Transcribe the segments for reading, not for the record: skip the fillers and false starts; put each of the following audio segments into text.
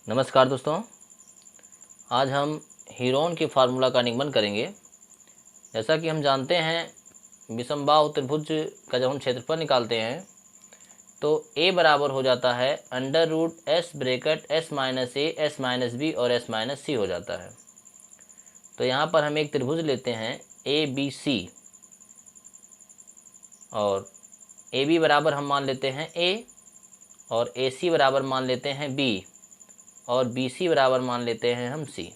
नमस्कार दोस्तों, आज हम हीरोन के फार्मूला का निगमन करेंगे। जैसा कि हम जानते हैं विषमबाहु त्रिभुज का जब हम क्षेत्रफल निकालते हैं तो a बराबर हो जाता है under root S bracket S minus A S minus b और एस माइनस सी हो जाता है। तो यहाँ पर हम एक त्रिभुज लेते हैं ए बी सी और ए बी बराबर हम मान लेते हैं a और ए सी बराबर मान लेते हैं b और बी सी बराबर मान लेते हैं हम सी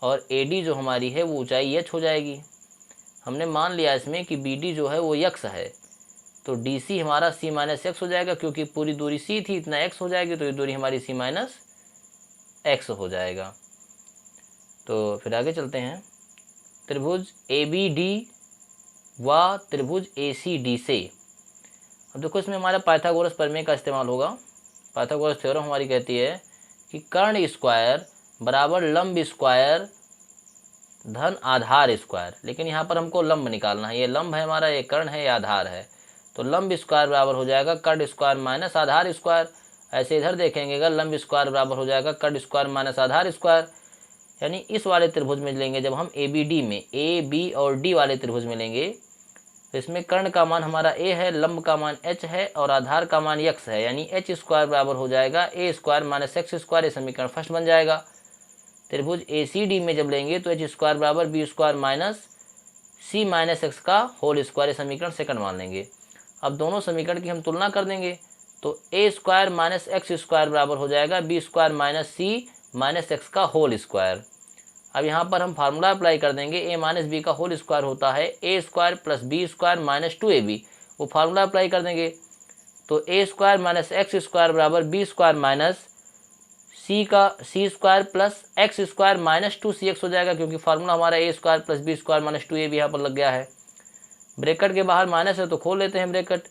और ए डी जो हमारी है वो ऊंचाई एच हो जाएगी। हमने मान लिया इसमें कि बी डी जो है वो यक्स है, तो डी सी हमारा सी माइनस एक्स हो जाएगा, क्योंकि पूरी दूरी सी थी इतना एक्स हो जाएगी, तो ये दूरी हमारी सी माइनस एक्स हो जाएगा। तो फिर आगे चलते हैं। त्रिभुज ए बी डी व त्रिभुज ए सी डी से। अब देखो इसमें हमारा पाइथागोरस प्रमेय का इस्तेमाल होगा। पाइथागोरस थ्योरम हमारी कहती है कि कर्ण स्क्वायर बराबर लंब स्क्वायर धन आधार स्क्वायर, लेकिन यहाँ पर हमको लंब निकालना है। ये लंब है हमारा, ये कर्ण है, ये आधार है। तो लंब स्क्वायर बराबर हो जाएगा कर्ण स्क्वायर माइनस आधार स्क्वायर। ऐसे इधर देखेंगे अगर लंब स्क्वायर बराबर हो जाएगा कर्ण स्क्वायर माइनस आधार स्क्वायर। यानी इस वाले त्रिभुज में लेंगे जब हम ए बी डी में, ए बी और डी वाले त्रिभुज में लेंगे तो इसमें कर्ण का मान हमारा a है, लंब का मान h है और आधार का मान x है। यानी एच स्क्वायर बराबर हो जाएगा A square minus X square. ये समीकरण फर्स्ट बन जाएगा। त्रिभुज ए सी डी में जब लेंगे तो एच स्क्वायर बराबर B square minus C minus X का होल स्क्वायर। ये समीकरण सेकंड मान लेंगे। अब दोनों समीकरण की हम तुलना कर देंगे तो A square minus X square बराबर हो जाएगा B square minus C minus X का होल स्क्वायर। अब यहाँ पर हम फार्मूला अप्लाई कर देंगे। ए माइनस बी का होल स्क्वायर होता है A square plus B square minus 2ab। वो फार्मूला अप्लाई कर देंगे तो A square minus X square बराबर बी स्क्वायर माइनस सी का C square plus X square minus 2cx हो जाएगा, क्योंकि फार्मूला हमारा A square plus B square minus 2ab यहाँ पर लग गया है। ब्रैकेट के बाहर माइनस है तो खोल लेते हैं ब्रैकेट।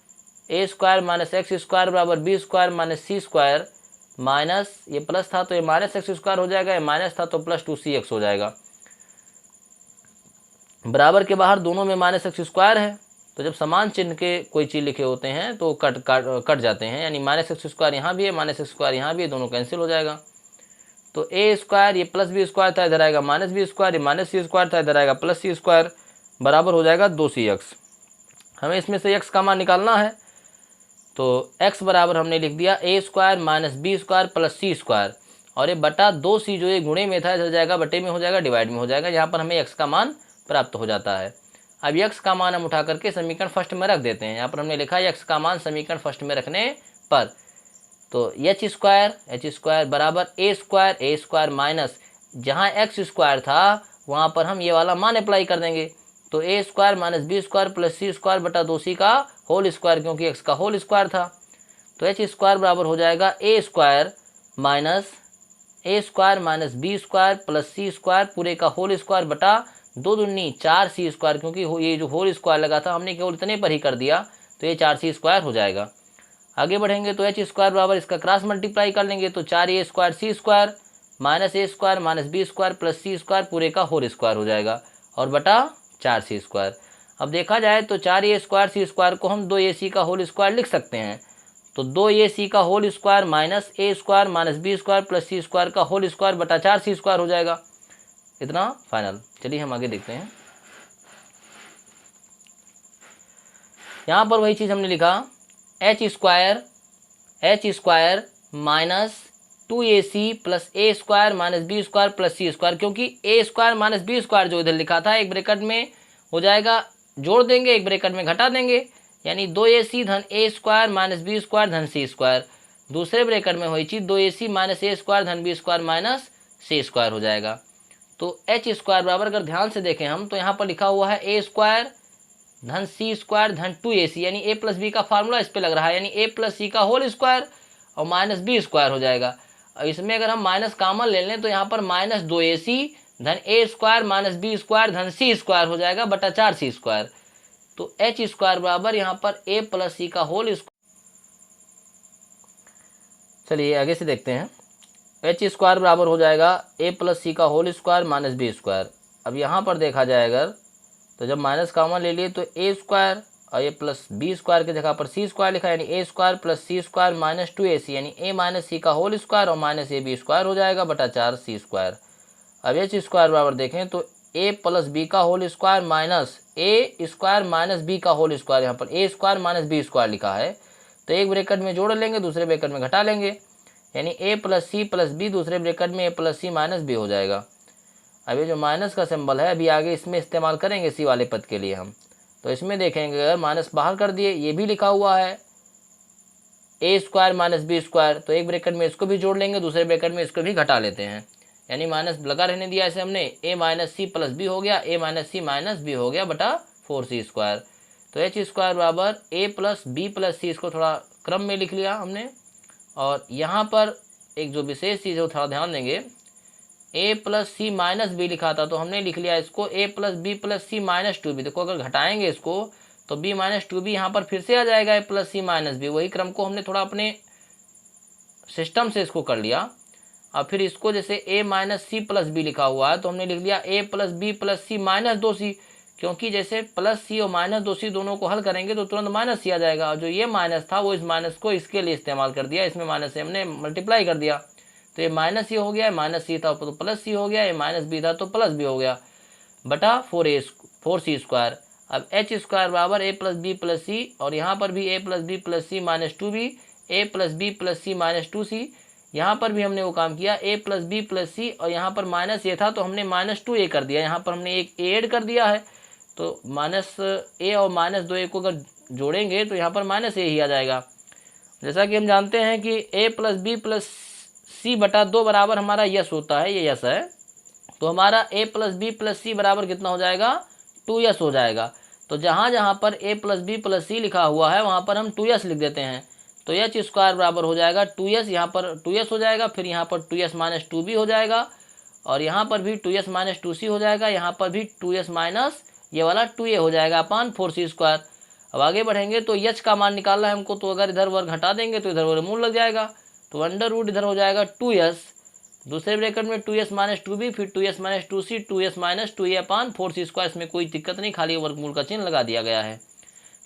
ए स्क्वायर माइनस एक्स स्क्वायर बराबर बी स्क्वायर माइनस सी स्क्वायर माइनस, ये प्लस था तो ये माइनस एक्स स्क्वायर हो जाएगा, ये माइनस था तो प्लस 2cx हो जाएगा। बराबर के बाहर दोनों में माइनस एक्स स्क्वायर है, तो जब समान चिन्ह के कोई चीज़ लिखे होते हैं तो कट जाते हैं। यानी माइनस एक्स स्क्वायर यहाँ भी है, माइनस एक्स स्क्वायर यहाँ भी है, दोनों कैंसिल हो जाएगा। तो ए स्क्वायर ये प्लस बी स्क्वायर था, इधर आएगा माइनस बी स्क्वायर, ये माइनस सी स्क्वायर था, इधर आएगा प्लस सी स्क्वायर, बराबर हो जाएगा 2cx। हमें इसमें से x का मान निकालना है तो x बराबर हमने लिख दिया A square minus B square plus C square, और ये बटा 2c जो ये गुणे में था इधर जाएगा बटे में हो जाएगा, डिवाइड में हो जाएगा। यहाँ पर हमें x का मान प्राप्त हो जाता है। अब x का मान हम उठा करके समीकरण फर्स्ट में रख देते हैं। यहाँ पर हमने लिखा है x का मान समीकरण फर्स्ट में रखने पर तो एच स्क्वायर बराबर ए स्क्वायर माइनस जहाँ एक्स स्क्वायर था वहाँ पर हम ये वाला मान अप्लाई कर देंगे। तो A square minus B square plus C square बटा 2c का होल स्क्वायर, क्योंकि x का होल स्क्वायर था। तो एच स्क्वायर बराबर हो जाएगा A square minus B square plus C square पूरे का होल स्क्वायर बटा 2 दूनी 4c स्क्वायर, क्योंकि ये जो होल स्क्वायर लगा था हमने केवल इतने पर ही कर दिया, तो ये 4c स्क्वायर हो जाएगा। आगे बढ़ेंगे तो एच स्क्वायर बराबर इसका क्रॉस मल्टीप्लाई कर लेंगे तो 4a square C square minus A square minus B square plus C square पूरे का होल स्क्वायर हो जाएगा और बटा 4c स्क्वायर। अब देखा जाए तो 4a स्क्वायर सी स्क्वायर को हम 2ac का होल स्क्वायर लिख सकते हैं। तो 2ac का whole square minus A square minus B square plus C square का होल स्क्वायर बटा 4c स्क्वायर हो जाएगा। इतना फाइनल। चलिए हम आगे देखते हैं। यहाँ पर वही चीज़ हमने लिखा एच स्क्वायर माइनस 2ac प्लस A square minus B square plus C square, क्योंकि A square minus B square जो इधर लिखा था एक ब्रैकेट में हो जाएगा, जोड़ देंगे, एक ब्रैकेट में घटा देंगे, यानी 2ac धन ए स्क्वायर माइनस बी स्क्वायर धन सी स्क्वायर। दूसरे ब्रैकेट में वही चीज़ 2ac माइनस ए स्क्वायर धन बी स्क्वायर माइनस सी स्क्वायर हो जाएगा। तो एच स्क्वायर बराबर अगर ध्यान से देखें हम तो यहाँ पर लिखा हुआ है ए स्क्वायर धन सी स्क्वायर धन 2ac, यानी ए प्लस बी का फार्मूला इस पे लग रहा है, यानी ए प्लस सी का होल स्क्वायर और माइनस बी स्क्वायर हो जाएगा। और इसमें अगर हम माइनस कॉमन ले लें तो यहाँ पर माइनस 2ac धन ए स्क्वायर माइनस बी स्क्वायर धन सी स्क्वायर हो जाएगा बटा 4c स्क्वायर। तो एच स्क्वायर बराबर यहाँ पर ए प्लस सी का होल स्क्वायर। चलिए आगे से देखते हैं। एच स्क्वायर बराबर हो जाएगा ए प्लस सी का whole square minus B square. अब यहाँ पर देखा जाए अगर तो जब माइनस कॉमन ले लिए तो ए स्क्वायर और ये प्लस बी स्क्वायर की जगह पर सी स्क्वायर लिखा, यानी ए square plus C square minus 2ac, यानी ए माइनस सी का होल स्क्वायर और माइनस ए बी स्क्वायर हो जाएगा बटा 4c स्क्वायर। अब एच स्क्वायर बराबर देखें तो ए प्लस बी का whole square minus A square minus B का होल स्क्वायर, यहाँ पर ए स्क्वायर माइनस बी स्क्वायर लिखा है, तो एक ब्रैकेट में जोड़ लेंगे, दूसरे ब्रैकेट में घटा लेंगे, यानी ए प्लस सी प्लस बी, दूसरे ब्रैकेट में ए प्लस सी माइनस बी हो जाएगा। अब ये जो माइनस का सिंबल है अभी आगे इसमें इस्तेमाल करेंगे सी वाले पद के लिए हम, तो इसमें देखेंगे अगर माइनस बाहर कर दिए, ये भी लिखा हुआ है A square minus B square, तो एक ब्रैकेट में इसको भी जोड़ लेंगे, दूसरे ब्रैकेट में इसको भी घटा लेते हैं, यानी माइनस लगा रहने दिया ऐसे हमने, ए माइनस सी प्लस बी हो गया, ए माइनस सी माइनस बी हो गया बटा 4c स्क्वायर। तो एच स्क्वायर बराबर ए प्लस बी प्लस सी, इसको थोड़ा क्रम में लिख लिया हमने, और यहाँ पर एक जो विशेष चीज़ है वो थोड़ा ध्यान देंगे, ए प्लस सी माइनस बी लिखा था तो हमने लिख लिया इसको ए प्लस बी प्लस सी माइनस 2b। देखो अगर घटाएंगे इसको तो b माइनस 2b यहाँ पर फिर से आ जाएगा ए प्लस सी माइनस बी, वही क्रम को हमने थोड़ा अपने सिस्टम से इसको कर लिया। अब फिर इसको जैसे ए माइनस सी प्लस बी लिखा हुआ है तो हमने लिख लिया ए प्लस बी प्लस सी माइनस 2c, क्योंकि जैसे प्लस सी और माइनस 2c दोनों को हल करेंगे तो तुरंत माइनस सी आ जाएगा, और जो ये माइनस था वो इस माइनस को इसके लिए इस्तेमाल कर दिया, इसमें माइनस से हमने मल्टीप्लाई कर दिया, तो ये माइनस सी हो गया, माइनस सी था तो प्लस सी हो गया, ये माइनस बी था तो प्लस बी हो गया बटा 4c स्क्वायर। अब एच स्क्वायर बराबर ए प्लस बी प्लस सी, और यहाँ पर भी ए प्लस बी प्लस सी माइनस 2b, ए प्लस बी प्लस सी माइनस 2c, यहाँ पर भी हमने वो काम किया ए प्लस बी प्लस सी, और यहाँ पर माइनस ए था तो हमने माइनस 2a कर दिया, यहाँ पर हमने एक ए ऐड कर दिया है, तो माइनस ए और माइनस 2a को अगर जोड़ेंगे तो यहाँ पर माइनस ए ही आ जाएगा। जैसा कि हम जानते हैं कि ए प्लस बी प्लस सी बटा 2 बराबर हमारा यस होता है, ये यस है, तो हमारा ए प्लस बी प्लस सी बराबर कितना हो जाएगा 2s हो जाएगा। तो जहाँ जहाँ पर ए प्लस बी प्लस सी लिखा हुआ है वहाँ पर हम 2s लिख देते हैं, तो एच स्क्वायर बराबर हो जाएगा 2s, यहाँ पर 2s हो जाएगा, फिर यहाँ पर 2s माइनस 2b हो जाएगा, और यहाँ पर भी 2s माइनस 2c हो जाएगा, यहाँ पर भी 2s माइनस ये वाला 2a हो जाएगा अपान 4c स्क्वायर। अब आगे बढ़ेंगे तो यच का मान निकालना है हमको, तो अगर इधर वर्ग हटा देंगे तो इधर वर्गमूल लग जाएगा, तो अंडर रूट इधर हो जाएगा 2s, दूसरे ब्रैकेट में 2s माइनस 2b, फिर 2s minus 2c, 2s minus 2a अपान 4c स्क्वायर, इसमें कोई दिक्कत नहीं, खाली वर्गमूल का चिन्ह लगा दिया गया है।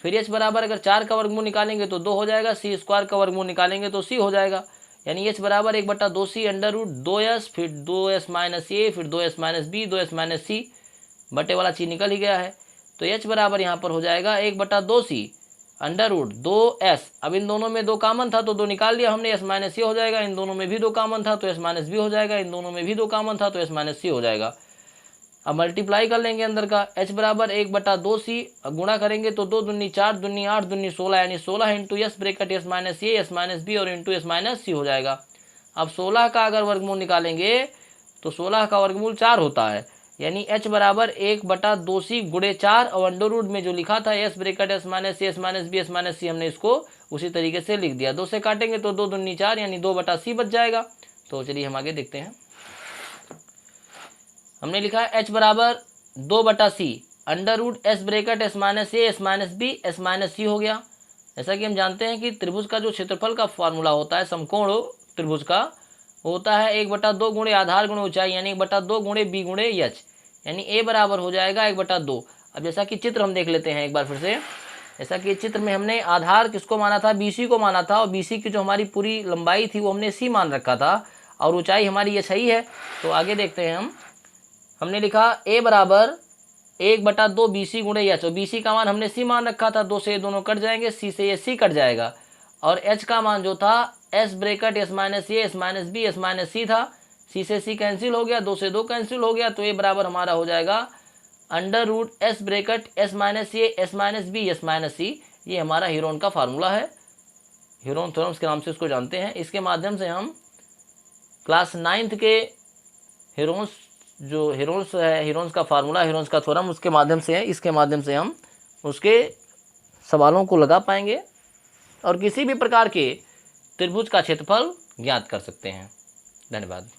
फिर h बराबर अगर 4 का वर्गमूल निकालेंगे तो 2 हो जाएगा, c स्क्वायर का वर्गमूल निकालेंगे तो c हो जाएगा, यानी h बराबर 1/2c अंडर रूट 2s, फिर 2s माइनस a, फिर 2s minus b, 2s minus c, बटे वाला चीज निकल ही गया है, तो h बराबर यहाँ पर हो जाएगा 1/2c अंडर रूट 2s। अब इन दोनों में 2 कॉमन था तो 2 निकाल लिया हमने, s माइनस c हो जाएगा, इन दोनों में भी 2 कॉमन था तो s माइनस b हो जाएगा, इन दोनों में भी 2 कॉमन था तो s माइनस c हो जाएगा। अब मल्टीप्लाई कर लेंगे अंदर का, h बराबर 1/2c, गुणा करेंगे तो 2 दूनी 4 दूनी 8 दूनी 16, यानी 16 into s bracket S minus A S minus b और इंटू एस माइनस सी हो जाएगा। अब 16 का अगर वर्गमूल निकालेंगे तो 16 का वर्गमूल 4 होता है, यानी h बराबर 1/2c गुणे 4, और अंडर रूट में जो लिखा था S bracket S minus A S minus B S minus C, हमने इसको उसी तरीके से लिख दिया। 2 से काटेंगे तो 2 दूनी 4, यानी 2/c बच जाएगा। तो चलिए हम आगे देखते हैं, हमने लिखा है h बराबर 2/c under root S bracket S minus A S minus B S minus सी हो गया। जैसा कि हम जानते हैं कि त्रिभुज का जो क्षेत्रफल का फॉर्मूला होता है समकोण त्रिभुज का, होता है 1/2 गुणे आधार गुणे ऊंचाई, यानी 1/2 गुणे बी गुणे एच, यानी a बराबर हो जाएगा 1/2। अब जैसा कि चित्र हम देख लेते हैं एक बार फिर से, जैसा कि चित्र में हमने आधार किसको माना था, BC को माना था, और BC की जो हमारी पूरी लंबाई थी वो हमने c मान रखा था, और ऊंचाई हमारी ये सही है। तो आगे देखते हैं हमने लिखा a बराबर 1/2 BC गुणे एच, और BC का मान हमने c मान रखा था, 2 से ये दोनों कट जाएंगे, c से ये c कट जाएगा, और h का मान जो था s bracket S minus A S minus B S minus C था, c से c कैंसिल हो गया, 2 से 2 कैंसिल हो गया, तो a बराबर हमारा हो जाएगा under root s bracket S minus A S minus B S minus C. ये हमारा हीरोन का फार्मूला है, हीरोन थ्योरम्स के नाम से इसको जानते हैं। इसके माध्यम से हम क्लास 9th के हीरोन्स जो हीरोन्स है, हीरोन्स का फार्मूला, हीरोन्स का थ्योरम, उसके माध्यम से है, इसके माध्यम से हम उसके सवालों को लगा पाएंगे और किसी भी प्रकार के त्रिभुज का क्षेत्रफल ज्ञात कर सकते हैं। धन्यवाद।